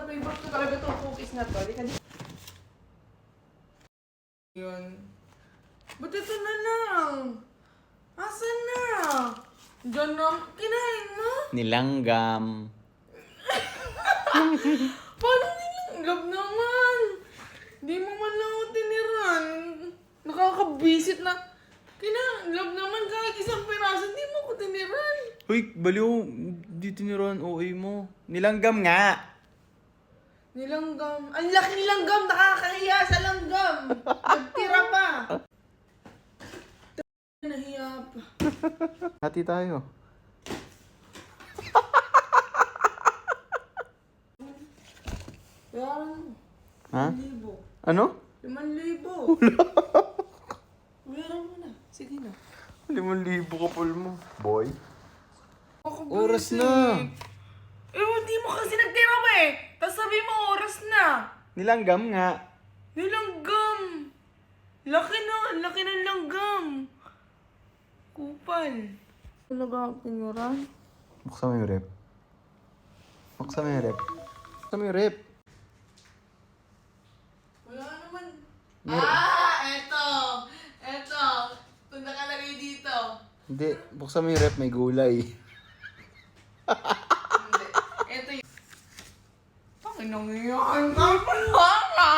favorite ko talaga itong cookies na to. Halika dito. Yun. Ba't ito na lang? Asan na? Diyan na. Kinain mo? Nilanggam. Paano nilanggam naman? Di mo man lang ako tiniran. Nakakabisit na. Kinanggam naman kahit isang piraso, di mo ako tiniran. Uy, baliw. Di tiniran OA mo. Nilanggam nga. Nilanggam. Ang laki nilanggam. Nakakahiya sa langgam. Nagtira pa. Nahiya pa. Hati tayo. Bayaran mo. Ha? 5,000. Ano? 5,000. Bayaran mo na. Sige na. 5,000 kapal mo. Boy. Ako Oras busy. na. Hindi mo kasi nagtira ba eh. Tapos sabi mo oras na. Nilanggam nga. Nilanggam. Laki na. Laki ng langgam. Kupal. Nag-aapiniran? Buksan mo yung rep. Buksan mo yung rep. Buksan mo yung rep. Wala naman. Meron. Eto. Eto. Ito nakalagay dito. Hindi. Buksan mo yung rep. May gulay. Hindi. Eto yung... Panginang yan. Kapala!